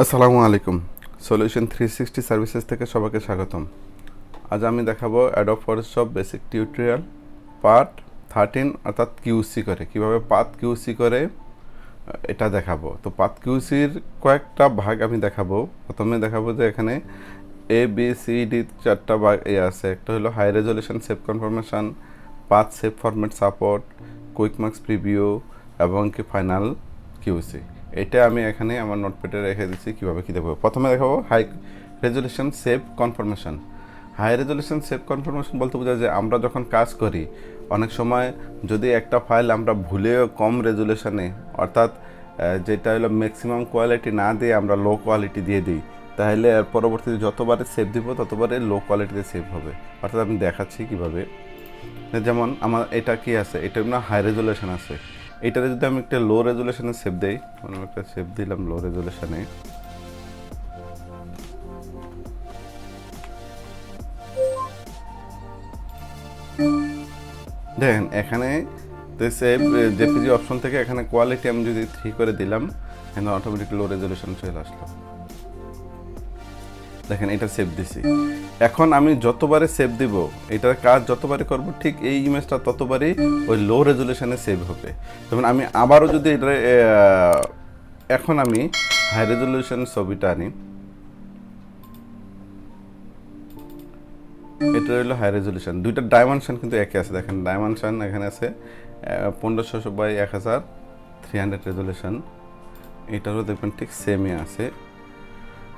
আসসালামু আলাইকুম। Solution 360 services থেকে সবাইকে স্বাগতম। আজ আমি দেখাবো Adobe Photoshop basic tutorial part 13 অর্থাৎ কিউসি করে কীভাবে পাথ কিউসি করে এটা দেখাবো। তো পাথ কিউসির কয়েকটা ভাগ আমি দেখাবো। প্রথমে দেখাবো যে এখানে ABCD চারটা ভাগ আছে। একটা হলো high resolution save confirmation, path save format support, quick marks preview এবং কি ফাইনাল কিউসি। এটা আমি এখানে আমার নোটপ্যাডে রেখে দিচ্ছি কীভাবে কী দেখাবো। প্রথমে দেখাবো high resolution save confirmation. High resolution save confirmation বলতে বোঝায় যে আমরা যখন কাজ করি অনেক সময় যদি একটা ফাইল আমরা ভুলেও কম রেজলিউশনে অর্থাৎ যেটা হলো ম্যাক্সিমাম কোয়ালিটি না দিয়ে আমরা লো কোয়ালিটি দিয়ে দিই, তাহলে এর পরবর্তীতে যতবারে সেভ দিব ততবারে লো কোয়ালিটিতে সেভ হবে। অর্থাৎ আমি দেখাচ্ছি কীভাবে। যেমন আমার এটা কি আছে, এটা না হাই রেজলিউশন আছে। এটাতে যদি আমি একটা লো রেজলিউশনে সেভ দেই, আমি একটা সেভ দিলাম লো রেজলিউশনে, দেখেন এখানে সেভ জেপিজি অপশন থেকে এখানে কোয়ালিটি আমি যদি 3 করে দিলাম, এখানে অটোমেটিক লো রেজলিউশন চলে আসলো। দেখেন এটা সেভ দিছি। এখন আমি যতবারে সেভ দিব, এটার কাজ যতবারে করব, ঠিক এই ইমেজটা ততবারই ওই লো রেজলিউশনে সেভ হবে। যেমন আমি আবারও যদি এটা এখন আমি হাই রেজলিউশন ছবিটা আনি, এটা হলো হাই রেজলিউশন। দুইটা ডাইমেনশন কিন্তু একই আছে। দেখেন ডাইমেনশন এখানে আছে 1500 বাই 1300 রেজলিউশন। এটারও দেখবেন ঠিক সেমই আছে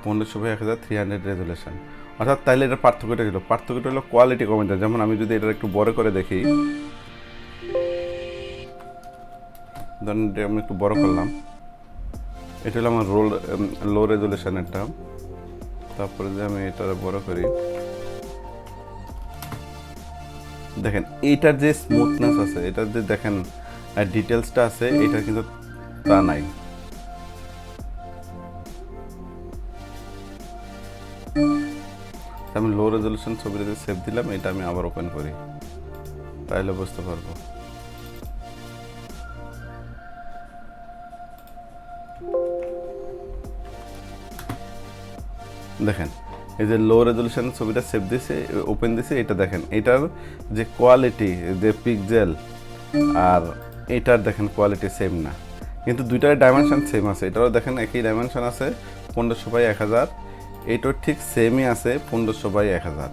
1500 বাই 1300 রেজলিউশন। অর্থাৎ তাইলে এটা পার্থক্যটা হলো কোয়ালিটি কমে যায়। যেমন আমি যদি এটা একটু বড় করে দেখি, ধরেন আমি একটু বড় করলাম, এটা হলো আমার লো রেজলিউশনেরটা। তারপরে যে আমি এটা বড় করি, দেখেন এইটার যে স্মুথনেস আছে, এটার যে দেখেন ডিটেলসটা আছে, এটা কিন্তু তা নাই। আমি লো রেজলিউশন ছবিটাতে সেভ দিলাম, এটা আমি আবার ওপেন করি, তাইলে বুঝতে পারবো। দেখেন এই যে লো রেজলিউশন ছবিটা সেভ দিছে, ওপেন দিছে, এটা দেখেন এটার যে কোয়ালিটি, যে পিক্সেল আর এটার দেখেন কোয়ালিটি সেম না, কিন্তু দুইটার ডাইমেনশন সেম আছে। এটারও দেখেন একই ডাইমেনশন আছে 1500 বাই 1000, এইটার ঠিক সেমই আছে 1500 বাই 1000।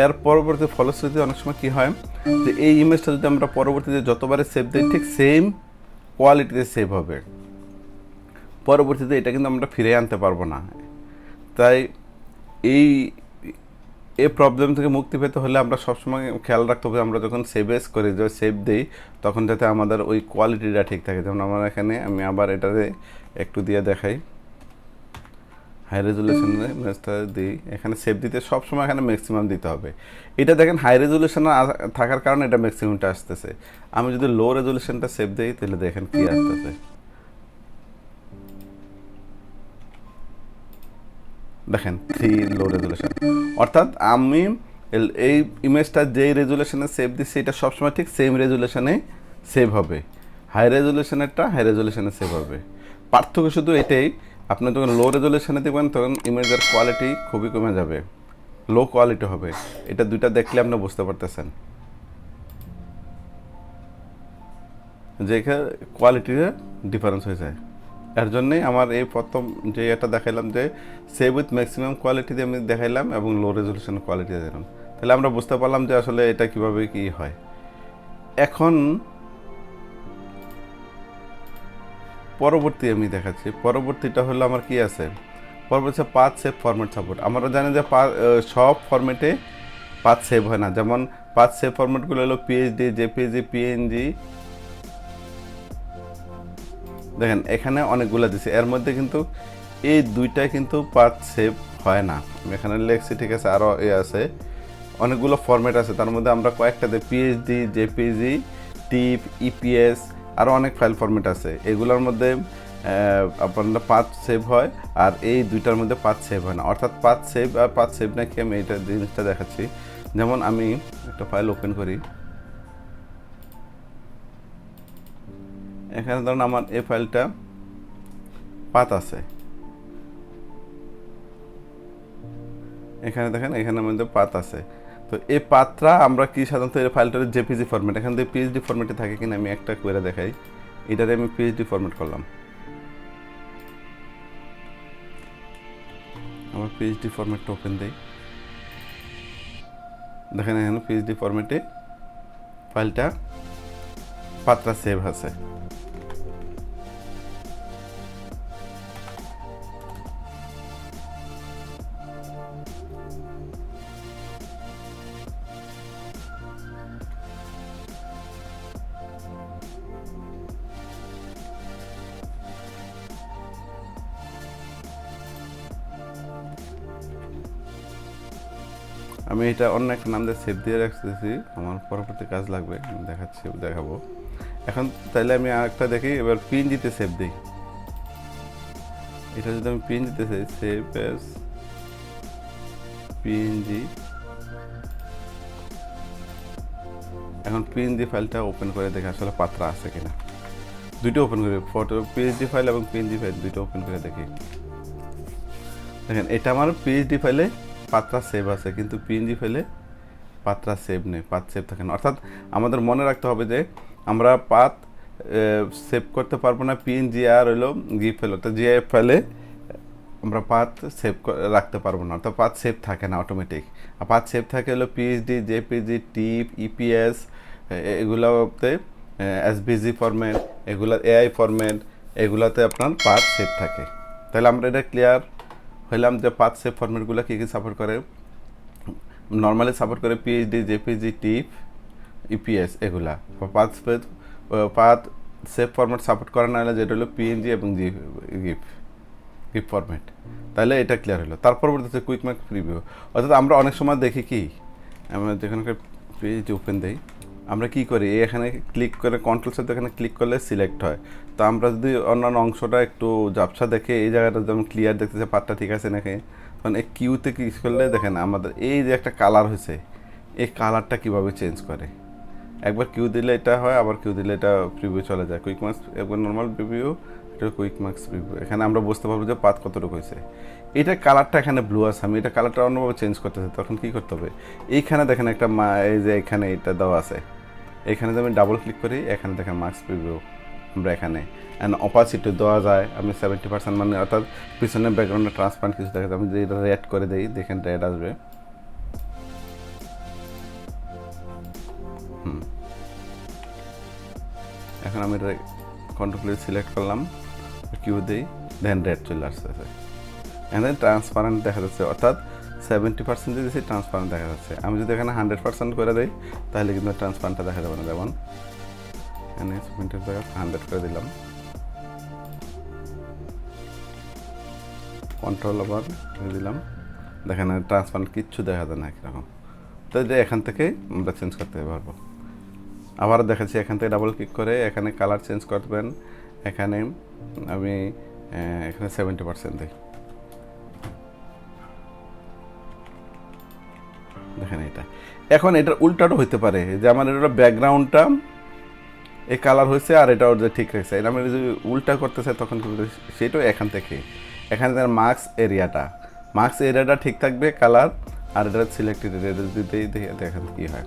এর পরবর্তী ফলশ্রুতিতে অনেক সময় কী হয় যে এই ইমেজটা যদি আমরা পরবর্তীতে যতবারে সেভ দিই, ঠিক সেম কোয়ালিটিতে সেভ হবে। পরবর্তীতে এটা কিন্তু আমরা ফিরে আনতে পারবো না। তাই এই প্রবলেম থেকে মুক্তি পেতে হলে আমরা সবসময় খেয়াল রাখতে হবে, আমরা যখন করি, যে সেভ দিই, তখন যাতে আমাদের ওই কোয়ালিটিটা ঠিক থাকে। যেমন আমার এখানে আমি আবার এটাতে একটু দিয়ে দেখাই, হাই রেজলিউশনে ম্যাচটা দিই, এখানে সেভ দিতে সবসময় এখানে ম্যাক্সিমাম দিতে হবে। এটা দেখেন হাই রেজলিউশনে থাকার কারণে এটা ম্যাক্সিমামটা আসতেছে। আমি যদি লো রেজলিউশনটা সেভ দিই, তাহলে দেখেন কি আসতেছে, দেখেন 3 লো রেজলিউশন। অর্থাৎ আমি এই ইমেজটা যেই রেজলিউশনে সেভ দিচ্ছি, এটা সবসময় ঠিক সেম রেজলিউশনে সেভ হবে। হাই রেজলিউশনেরটা হাই রেজলিউশনে সেভ হবে। পার্থক্য শুধু এটাই, আপনি যখন লো রেজলিউশনে দেবেন তখন ইমেজের কোয়ালিটি খুবই কমে যাবে, লো কোয়ালিটি হবে। এটা দুইটা দেখলে আপনি বুঝতে পারতেছেন যে এখানে কোয়ালিটির ডিফারেন্স হয়ে যায়। এর জন্যই আমার এই প্রথম যে এটা দেখাইলাম যে সেভ উইথ ম্যাক্সিমাম কোয়ালিটি দিয়ে আমি দেখাইলাম এবং লো রেজলিউশন কোয়ালিটি দিলাম, তাহলে আমরা বুঝতে পারলাম যে আসলে এটা কীভাবে কী হয়। এখন পরবর্তী আমি দেখাচ্ছি। পরবর্তীটা হলো আমার কি আছে, পরবর্তী পাথ সেভ ফরম্যাট সাপোর্ট। আমরা জানি যে সব ফরম্যাটে পাথ সেভ হয় না। যেমন পাথ সেভ ফরম্যাটগুলো হলো পিএইচডি, জেপিজি, পিএনজি। দেখেন এখানে অনেকগুলো দিছে, এর মধ্যে কিন্তু এই দুইটাই কিন্তু পাথ সেভ হয় না। এখানে লেখছি ঠিক আছে, আরও আছে অনেকগুলো ফরম্যাট আছে, তার মধ্যে আমরা কয়েকটা দিই, পিএইচডি, জেপিজি, টিপ, ইপিএস, আরও অনেক ফাইল ফরম্যাট আছে। এগুলোর মধ্যে আপনার পাথ সেভ হয় আর এই দুইটার মধ্যে পাথ সেভ হয় না। অর্থাৎ পাথ সেভ আর পাথ সেভ নাকি আমি এইটা জিনিসটা দেখাচ্ছি। যেমন আমি একটা ফাইল ওপেন করি, এখানে ধরুন আমার এই ফাইলটা পাথ আছে, এখানে দেখেন এখানের মধ্যে পাত আছে। তো এই পাতটা আমরা কি সাধারণত এই ফাইলটার জেপিজি ফরম্যাট, এখান থেকে পিএইচডি ফরম্যাটে থাকে কিনা আমি একটা করে দেখাই। এটারে আমি পিএইচডি ফরম্যাট করলাম, আমার পিএইচডি ফরম্যাটটা ওপেন দেই। দেখেন এখানে পিএইচডি ফরম্যাটে ফাইলটা পাতটা সেভ আছে। আমি এটা অন্য একটা নাম দিয়ে সেভ দিয়ে রাখতেছি, আমার পরবর্তী কাজ লাগবে, আমি দেখাবো। এখন তাইলে আমি আরেকটা দেখি, এবার পিএনজিতে সেভ দিই। এটা যদি আমি পিএনজিতে সেভ এস পিএনজি, এখন পিএনজি ফাইলটা ওপেন করে দেখি আসলে পাত্রা আছে কিনা। দুইটা ওপেন করি, ফটো পিএইচডি ফাইল এবং পিএনজি ফাইল দুইটা ওপেন করে দেখি। দেখেন এটা আমার পিএইচডি ফাইলে পাত্রা সেভ আছে, কিন্তু পিএনজি ফাইলে পাত্রা সেভ নেই, পাত সেভ থাকে না। অর্থাৎ আমাদের মনে রাখতে হবে যে আমরা পাত সেভ করতে পারবো না পিএনজি আর হলো গিফ ফাইল, অর্থাৎ জিআইএফ ফাইলে আমরা পাত সেভ রাখতে পারবো না, অর্থাৎ পাত সেভ থাকে না অটোমেটিক। আর পাত সেভ থাকে হলো পিএইচডি, জেপিজি, টিপ, ইপিএস, এগুলোতে এসভিজি ফরম্যাট, এগুলো এআই ফরম্যাট, এগুলোতে আপনার পাত সেভ থাকে। তাহলে আমরা এটা ক্লিয়ার হইলাম যে পাত সেভ ফরম্যাটগুলো কী কী সাপোর্ট করে। নর্মালি সাপোর্ট করে পিএইচডি, জেপিজি, টিপ, ইপিএস এগুলা। পাত সেভ ফরম্যাট সাপোর্ট করে না হলে যেটা হলো পিএনজি এবং গিফ ফরম্যাট। তাহলে এটা ক্লিয়ার হলো। তারপর বলতেছে কুইক ম্যাক প্রিভিউ, অর্থাৎ আমরা অনেক সময় দেখি কি, আমরা যেখানে পেজ ওপেন দেই আমরা কি করি, এখানে ক্লিক করে কন্ট্রোল সাথে এখানে ক্লিক করলে সিলেক্ট হয়। তো আমরা যদি অন্যান্য অংশটা একটু ঝাপসা দেখে এই জায়গাটা যেমন ক্লিয়ার দেখতেছে পাতটা ঠিক আছে নাকি, তখন এই কিউতে ক্লিক করলে দেখেন আমাদের এই যে একটা কালার হয়েছে, এই কালারটা কীভাবে চেঞ্জ করে। একবার কিউ দিলে এটা হয়, আবার কিউ দিলে এটা প্রিভিউ চলে যায়। কুইক মার্কস একবার নর্মাল প্রিভিউ, এটা কুইক মার্কস প্রিভিউ। এখানে আমরা বুঝতে পারবো যে পাত কতটুকু হয়েছে। এটা কালারটা এখানে ব্লু আছে, আমি এটা কালারটা অন্যভাবে চেঞ্জ করতেছি, তখন কী করতে হবে, এইখানে দেখেন একটা এই যে এখানে এটা দেওয়া আছে, এখানে যদি আমি ডাবল ক্লিক করি এখানে দেখেন মার্কস প্রিভিউ, আমরা এখানে অ্যান্ড অপাসিটি দেওয়া যায় আমি 70%, মানে অর্থাৎ পিছনে ব্যাকগ্রাউন্ডে ট্রান্সপারেন্ট কিছু দেখা যায়। আমি যদি এটা রেড করে দিই দেখেন রেড আসবে। এখন আমি কন্ট্রোল সিলেক্ট করলাম, কিউ দিই, দেন রেড চলে আসতেছে, এখানে ট্রান্সপারেন্ট দেখা যাচ্ছে, অর্থাৎ 70% দিয়েছি ট্রান্সপারেন্ট দেখা যাচ্ছে। আমি যদি এখানে 100% করে দিই তাহলে কিন্তু ট্রান্সপারেন্টটা দেখা যাবে না। যেমন এখানে 70 জায়গায় 100 করে দিলাম, কন্ট্রোল আবার দিলাম, দেখেন ট্রান্সপারেন্ট কিচ্ছু দেখা যায় না একরকম। তো যে এখান থেকে আমরা চেঞ্জ করতে পারবো। আবার দেখাচ্ছি, এখান থেকে ডাবল ক্লিক করে এখানে কালার চেঞ্জ করবেন, এখানে আমি এখানে 70% দিই, দেখেন এটা। এখন এটার উল্টাটা হইতে পারে যে আমার এটা ব্যাকগ্রাউন্ডটা এই কালার হয়েছে আর এটা ওর যে ঠিক রাখছে, এটা আমি যদি উল্টা করতে চাই তখন সেটাও এখান থেকে এখানে মার্কস এরিয়াটা ঠিক থাকবে কালার, আর এটা সিলেক্টেড এরিয়া দিতেই দেখেন কী হয়।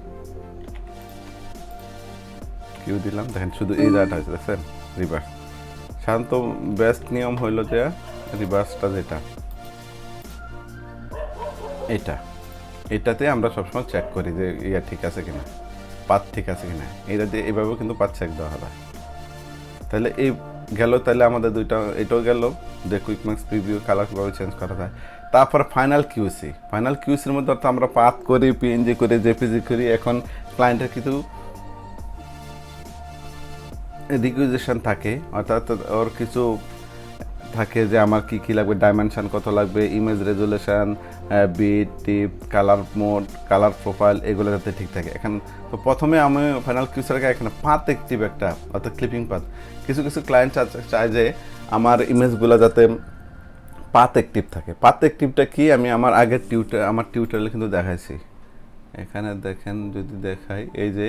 কিউ দিলাম, দেখেন শুধু এই জায়গাটা হয়েছে, দেখছেন রিভার্স। সাধারণত বেস্ট নিয়ম হইল যে রিভার্সটা যেটা এটাতে আমরা সবসময় চেক করি যে ইয়া ঠিক আছে কিনা, পাত ঠিক আছে কিনা, এটা দিয়ে এইভাবেও কিন্তু পাত চেক দেওয়া হয়। তাহলে এই গেল, তাহলে আমাদের দুইটা এটাও গেল যে কুইক মার্কস প্রিভিউ কালার কীভাবে চেঞ্জ করা যায়। তারপর ফাইনাল কিউসির মধ্যে অর্থাৎ আমরা পাত করি, পিএনজি করি, জেপিজি করি। এখন ক্লায়েন্টের কিছু রিকুইজিশন থাকে, অর্থাৎ ওর কিছু থাকে যে আমার কী কী লাগবে, ডাইমেনশন কত লাগবে, ইমেজ রেজুলেশন, বিট, টিপ, কালার মোড, কালার প্রোফাইল, এগুলো যাতে ঠিক থাকে। এখন তো প্রথমে আমি ফাইনাল কিউসের আগে এখানে পাত অ্যাক্টিভ একটা, অর্থাৎ ক্লিপিং পাত। কিছু ক্লায়েন্ট চায় যে আমার ইমেজগুলো যাতে পাত অ্যাক্টিভ থাকে। পাত অ্যাক্টিভটা কি আমি আমার আগের টিউটোরিয়ালে কিন্তু দেখাইছি। এখানে দেখেন যদি দেখাই, এই যে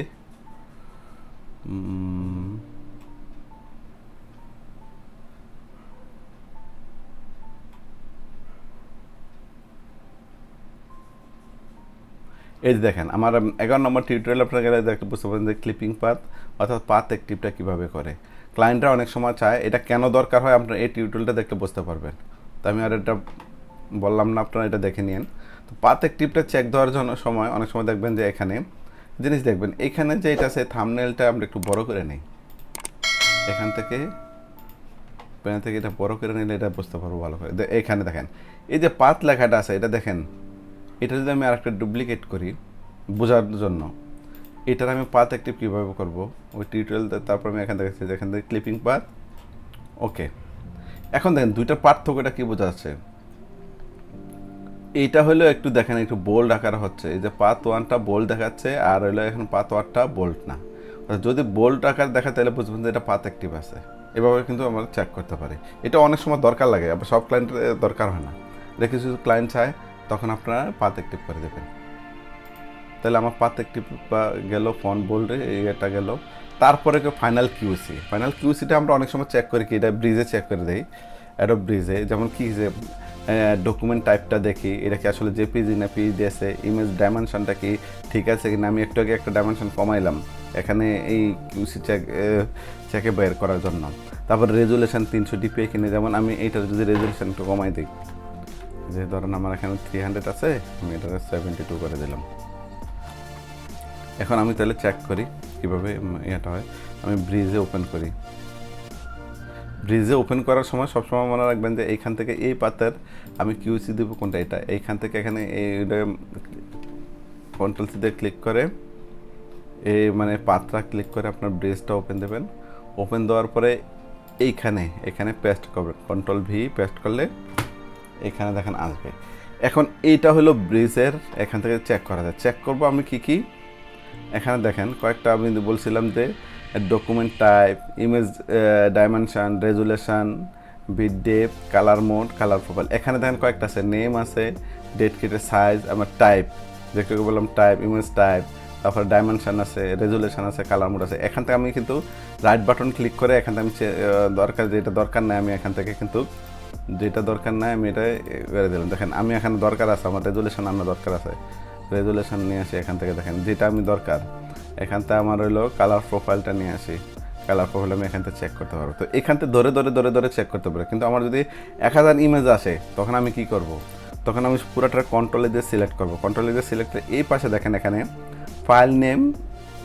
এই যে দেখেন আমার 11 নম্বর টিউটোরিয়াল আপনারা গেলে দেখতে বুঝতে পারেন যে ক্লিপিং পাথ অর্থাৎ পাথ অ্যাক্টিভটা কীভাবে করে। ক্লায়েন্টরা অনেক সময় চায় এটা কেন দরকার হয়, আপনারা এই টিউটোরিয়ালটা দেখলে বুঝতে পারবেন। তো আমি আর এটা বললাম না, আপনারা এটা দেখে নিন। তো পাথ অ্যাক্টিভটা চেক দেওয়ার জন্য অনেক সময় দেখবেন যে এখানে জিনিস দেখবেন, এখানে যে এটা আছে থাম্বনেলটা আমরা একটু বড় করে নিই, এখান থেকে এটা বড় করে নিলে এটা বুঝতে পারবো ভালো করে। এখানে দেখেন এই যে পাথ লেখাটা আছে, এটা দেখেন, এটা যদি আমি আরেকটা ডুপ্লিকেট করি বোঝার জন্য, এটার আমি পাথ অ্যাক্টিভ কীভাবে করবো ওই টিউটোরিয়ালতে, তারপর আমি এখান থেকে এখান থেকে ক্লিপিং পাথ। ওকে, এখন দেখেন দুইটার পার্থক্যটা কী বোঝা যাচ্ছে। এইটা হলো একটু দেখেন একটু বোল্ড আকার হচ্ছে, এই যে পাথ 1টা বোল্ড দেখাচ্ছে, আর হলো এখন পাথ 1টা বোল্ড না। যদি বোল্ড আকার দেখা তাহলে বুঝবেন যে এটা পাথ অ্যাক্টিভ আছে। এভাবে কিন্তু আমরা চেক করতে পারি। এটা অনেক সময় দরকার লাগে, আবার সব ক্লায়েন্টের দরকার হয় না। এটা কিছু ক্লায়েন্ট চায় তখন আপনারা পাথ অ্যাক্টিভ করে দেবেন। তাহলে আমার পাথ অ্যাক্টিভ গেল, ফন্ট বোল্ডে এটা গেল। তারপরে ফাইনাল কিউসিটা আমরা অনেক সময় চেক করি কি, এটা ব্রিজে চেক করে দেই, অ্যাডোব ব্রিজে। যেমন কি যে ডকুমেন্ট টাইপটা দেখি, এটা কি আসলে জেপিজি না পিএসডি আছে, ইমেজ ডাইমেনশনটা কি ঠিক আছে কিনা। আমি একটু আগে একটা ডাইমেনশন কমাইলাম এখানে এই কিউসি চেকে বের করার জন্য। তারপর রেজুলেশন 300 ডিপিআই কিনে, যেমন আমি এইটার যদি রেজুলেশন একটু কমাই দিই, যে ধরেন আমার এখানে 300 আছে, আমি এটা 72 করে দিলাম। এখন আমি তাহলে চেক করি কীভাবে এটা হয়। আমি ব্রিজে ওপেন করি। ব্রিজে ওপেন করার সময় সবসময় মনে রাখবেন যে এইখান থেকে এই পাতের আমি কিউসি দেবো কোনটা, এটা এইখান থেকে এখানে এইটা কন্ট্রোল সি দিয়ে ক্লিক করে এই মানে পাতটা ক্লিক করে আপনার ব্রিজটা ওপেন দেবেন। ওপেন দেওয়ার পরে এখানে পেস্ট করবেন, কন্ট্রোল ভি পেস্ট করলে এখানে দেখেন আসবে। এখন এইটা হলো ব্রিজের, এখান থেকে চেক করা যায়। চেক করবো আমি কি এখানে দেখেন কয়েকটা আমি বলছিলাম যে document type, image dimension, resolution, bit depth, colour mode, colour profile. এখানে দেখেন কয়েকটা আছে, নেম আছে, ডেট কিটের সাইজ, আমার টাইপ যেটাকে বললাম টাইপ, ইমেজ টাইপ, তারপর ডাইমেনশন আছে, রেজুলেশন আছে, কালার মোড আছে। এখান থেকে আমি কিন্তু রাইট বাটন ক্লিক করে এখান থেকে আমি যেটা দরকার নাই আমি এখান থেকে কিন্তু যেটা দরকার নাই আমি এটা করে দিলাম। দেখেন আমি এখানে দরকার আছে, আমার রেজুলেশন আমার দরকার আছে, রেজুলেশন নিয়ে আসি এখান থেকে। দেখেন যেটা আমি দরকার এখান থেকে আমার হলো কালার প্রোফাইলটা নিয়ে আসি, কালার প্রোফাইল আমি এখান থেকে চেক করতে পারবো। তো এখান থেকে ধরে চেক করতে পারবো। কিন্তু আমার যদি 1000 ইমেজ আসে তখন আমি কি করব, তখন আমি পুরোটা কন্ট্রোলে দিয়ে সিলেক্ট করবো। কন্ট্রোলে দিয়ে সিলেক্ট করে এই পাশে দেখেন এখানে ফাইল নেম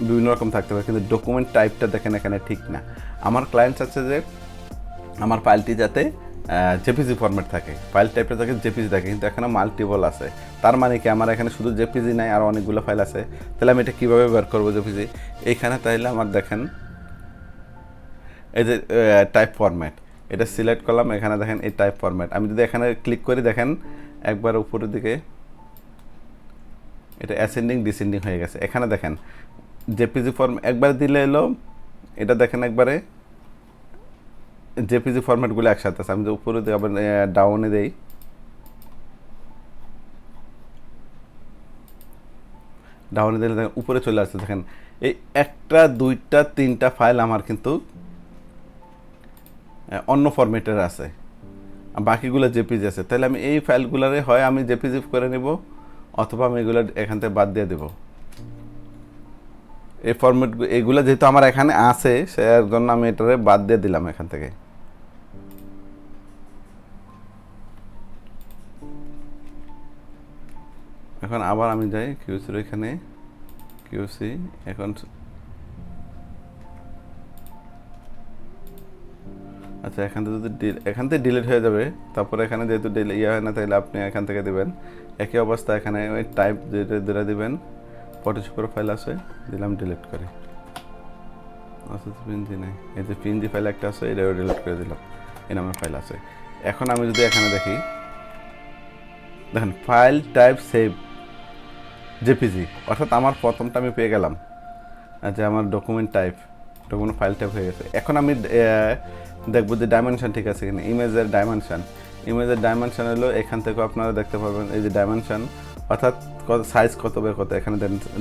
বিভিন্ন রকম থাকতে পারে, কিন্তু ডকুমেন্ট টাইপটা দেখেন এখানে ঠিক না। আমার ক্লায়েন্ট চাচ্ছে যে আমার ফাইলটি যাতে জেপিজি ফরম্যাট থাকে, ফাইল টাইপটা থাকে জেপিজি থাকে, কিন্তু এখানে মাল্টিপল আছে। তার মানে কি আমার এখানে শুধু জেপিজি নাই, আর অনেকগুলো ফাইল আছে। তাহলে আমি এটা কীভাবে বের করবো জেপিজি এইখানে? তাহলে আমার দেখেন এই যে টাইপ ফরম্যাট, এটা সিলেক্ট করলাম, এখানে দেখেন এই টাইপ ফরম্যাট। আমি যদি এখানে ক্লিক করি দেখেন একবার উপরের দিকে এটা অ্যাসেন্ডিং ডিসেন্ডিং হয়ে গেছে। এখানে দেখেন জেপিজি ফর্ম একবার দিলে এলো, এটা দেখেন একবারে জেপিজি ফরম্যাটগুলো একসাথে আছে। আমি যে উপরে দিই আবার ডাউনে দেই, ডাউনে দিলে দেখেন উপরে চলে আসছে। দেখেন এই 1টা 2টা 3টা ফাইল আমার কিন্তু অন্য ফরম্যাটের আছে, বাকিগুলো জেপিজি আছে। তাহলে আমি এই ফাইলগুলোরে হয় আমি জেপিজি করে নিব, অথবা আমি এগুলো এখান থেকে বাদ দিয়ে দেবো। এই ফরম্যাট এগুলো যেহেতু আমার এখানে আছে সেটার জন্য আমি এটারে বাদ দিয়ে দিলাম এখান থেকে। এখন আবার আমি যাই কিউসির এখানে, কিউসি এখন আচ্ছা এখান থেকে যদি এখান থেকে ডিলিট হয়ে যাবে, তারপরে এখানে যেহেতু ইয়ে হয় না তাহলে আপনি এখান থেকে দেবেন একই অবস্থা। এখানে ওই টাইপ যেটা দেবেন, ফটোশপের ফাইল আছে, দিলাম ডিলিট করে। আচ্ছা পিএনজি নেই, এই যে পিএনজি ফাইল একটা আছে এটাও ডিলিট করে দিলাম, এই নামের ফাইল আছে। এখন আমি যদি এখানে দেখি দেখেন ফাইল টাইপ সেভ জেপিজি, অর্থাৎ আমার প্রথমটা আমি পেয়ে গেলাম যে আমার ডকুমেন্ট ফাইল টাইপ হয়ে গেছে। এখন আমি দেখবো যে ডাইমেনশন ঠিক আছে কিনা। ইমেজের ডাইমেনশন হলো এখান থেকে আপনারা দেখতে পারবেন এই যে ডাইমেনশন, অর্থাৎ সাইজ কত বের কত। এখানে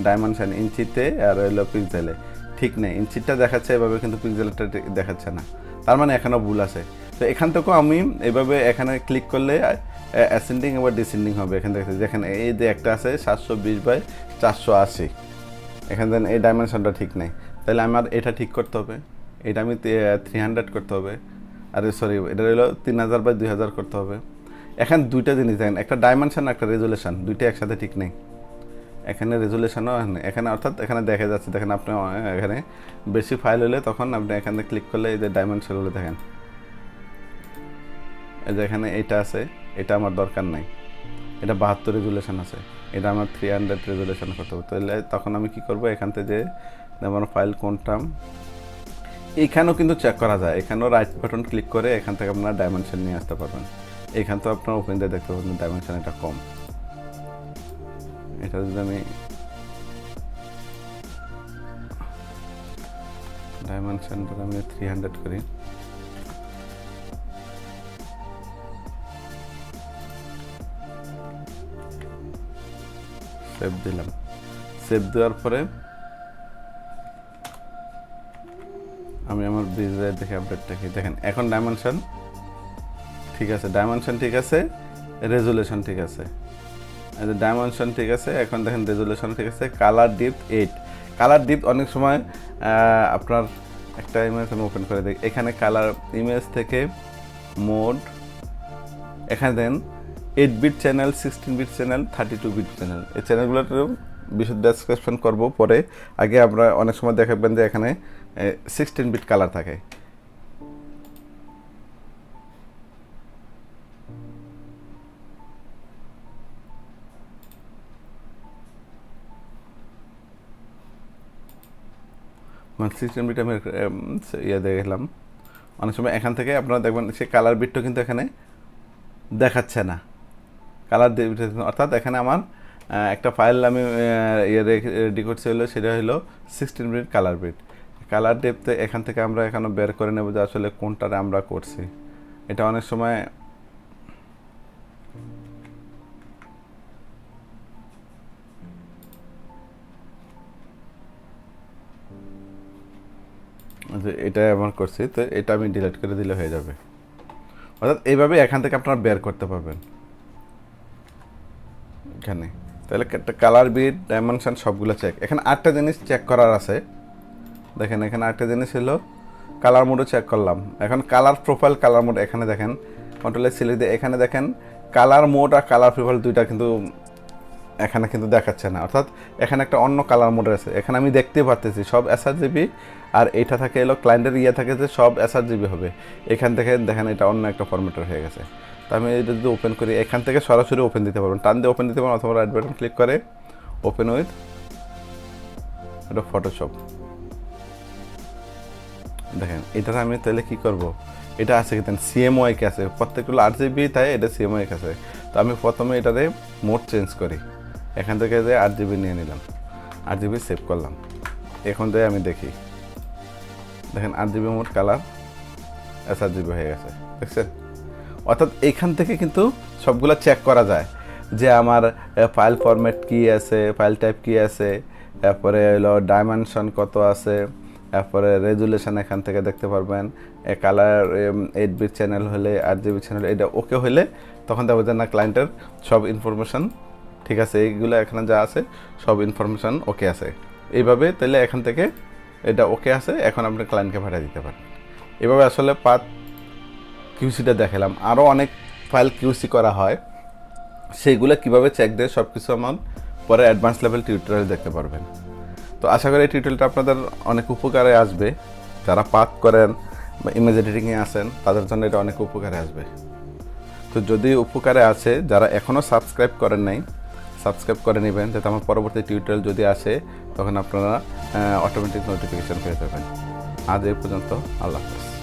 ডাইমেনশন ইঞ্চিতে আর হলো পিক্সেলে ঠিক নেই, ইঞ্চিটা দেখাচ্ছে এভাবে কিন্তু পিক্সেলটা দেখাচ্ছে না, তার মানে এখানেও ভুল আছে। তো এখান থেকেও আমি এইভাবে এখানে ক্লিক করলে অ্যাসেন্ডিং আবার ডিসেন্ডিং হবে। এখান থেকে যেখানে এই যে একটা আছে 720/480, এখানে দেন এই ডাইমেনশনটা ঠিক নেই, তাহলে আমার এটা ঠিক করতে হবে, এটা আমি 300 করতে হবে, আরে সরি এটা হলো 3000/2000 করতে হবে। এখানে দুইটা জিনিস দেখেন, একটা ডাইমেনশন একটা রেজুলেশন, দুইটা একসাথে ঠিক নেই। এখানে রেজুলেশনও এখানে অর্থাৎ এখানে দেখা যাচ্ছে, দেখেন আপনি এখানে বেশি ফাইল হলে তখন আপনি এখানে ক্লিক করলে এই যে ডাইমেনশনগুলো দেখেন, এই যে এখানে এইটা আছে, এটা আমার দরকার নাই, এটা 72 রেজুলেশন আছে, এটা আমার 300 রেজুলেশন করতে হবে। তাহলে তখন আমি কি করব, এখান থেকে যে আমার ফাইল কোনটা, এইখানেও কিন্তু চেক করা যায়, এখানেও রাইট বাটন ক্লিক করে এখান থেকে আপনারা ডাইমেনশন নিয়ে আসতে পারবেন। এখান তো আপনার ওপেন দিয়ে দেখতে পাবেন ডাইমেনশন এটা কম। এটা যদি আমি ডাইমেনশনটা আমি 300 করি, সেভ দিলাম। সেভ দেওয়ার পরে আমি আমার ব্রিজে দেখে আপডেটটা কি দেখেন, এখন ডাইমেনশন ঠিক আছে, ডাইমেনশন ঠিক আছে, রেজুলেশন ঠিক আছে, ডাইমেনশন ঠিক আছে, এখন দেখেন রেজুলেশন ঠিক আছে। কালার ডিপথ 8, কালার ডিপথ অনেক সময় আপনার একটা ইমেজ আমি ওপেন করে দিই, এখানে কালার ইমেজ থেকে মোড, এখানে then 8 bit channel, 16 bit channel, 32 bit channel, এই চ্যানেলগুলোর বিশদ ডেসক্রিপশন করব পরে। আগে আমরা অনেক সময় দেখাবেন যে এখানে 16 বিট কালার থাকে। মানে 16 বিট আমি দেখলাম, অনেক সময় এখান থেকে আপনারা দেখবেন সে কালার বিটটা কিন্তু এখানে দেখাচ্ছে না, কালার অর্থাৎ এখানে আমার একটা ফাইল আমি রেডি করছি হলো, সেটা হলো 16 বিট কালার বিট। কালার ডেপথে এখান থেকে আমরা এখানে বের করে নেব যে আসলে কোনটারে আমরা করছি। এটা অনেক সময় যে এটা আমার করছি, তো এটা আমি ডিলিট করে দিলে হয়ে যাবে। অর্থাৎ এইভাবে এখান থেকে আপনারা বের করতে পারবেন এখানে। তাহলে একটা কালার বিট, ডাইমেনশন সবগুলো চেক। এখানে আরেকটা জিনিস চেক করার আছে, দেখেন এখানে আরেকটা জিনিস হলো কালার মোডও চেক করলাম। এখন কালার প্রোফাইল, কালার মোড এখানে দেখেন কন্ট্রোলে সিলেক্ট দিয়ে এখানে দেখেন কালার মোড আর কালার প্রোফাইল দুইটা কিন্তু এখানে কিন্তু দেখাচ্ছে না, অর্থাৎ এখানে একটা অন্য কালার মোড আছে। এখানে আমি দেখতে পারতেছি সব এসআরজিবি, আর এটা থাকে এলো ক্লায়েন্টের থাকে যে সব এসআরজিবি হবে। এখান থেকে দেখেন এটা অন্য একটা ফরম্যাটের হয়ে গেছে। তো আমি এটা যদি ওপেন করি, এখান থেকে সরাসরি ওপেন দিতে পারবেন, টান দিয়ে ওপেন দিতে পারবেন, অথবা রাইট বাটন ক্লিক করে ওপেন উইথ এটা ফটোশপ। দেখেন এটাতে আমি তাহলে কী করব, এটা আছে কিন্তু সিএমওয়াই আছে, প্রত্যেকগুলো 8GB তাই এটা সিএমওয়াই আছে। তো আমি প্রথমে এটাতে মোড চেঞ্জ করি, এখান থেকে যে 8GB নিয়ে নিলাম, 8GB সেভ করলাম। এখন থেকে আমি দেখি, দেখেন 8GB মোড কালার এসআরজিবি হয়ে গেছে, দেখছেন। অর্থাৎ এইখান থেকে কিন্তু সবগুলো চেক করা যায় যে আমার ফাইল ফরম্যাট কী আছে, ফাইল টাইপ কী আছে, তারপরে হলো ডাইমেনশন কত আছে, তারপরে রেজুলেশন এখান থেকে দেখতে পারবেন। কালার 8 বিট চ্যানেল হলে, 8GB চ্যানেল, এটা ওকে হলে তখন দেখবো যে না ক্লায়েন্টের সব ইনফরমেশন ঠিক আছে, এইগুলো এখানে যা আছে সব ইনফরমেশন ওকে আছে। এইভাবে তাহলে এখান থেকে এটা ওকে আছে, এখন আপনি ক্লায়েন্টকে পাঠিয়ে দিতে পারেন। এভাবে আসলে পাথ কিউসিটা দেখালাম। আরও অনেক ফাইল কিউসি করা হয়, সেইগুলো কীভাবে চেক দেয় সব কিছু আমার পরে অ্যাডভান্স লেভেল টিউটোরিয়াল দেখতে পারবেন। তো আশা করি এই টিউটোরিয়ালটা আপনাদের অনেক উপকারে আসবে। যারা পাথ করেন বা ইমেজ এডিটিংয়ে আসেন তাদের জন্য এটা অনেক উপকারে আসবে। তো যদি উপকারে আছে, যারা এখনও সাবস্ক্রাইব করেন নাই সাবস্ক্রাইব করে নেবেন, যাতে আমার পরবর্তী টিউটোরিয়াল যদি আসে তখন আপনারা অটোমেটিক নোটিফিকেশান পেয়ে যাবেন। আজ এই পর্যন্ত, আল্লাহ হাফেজ।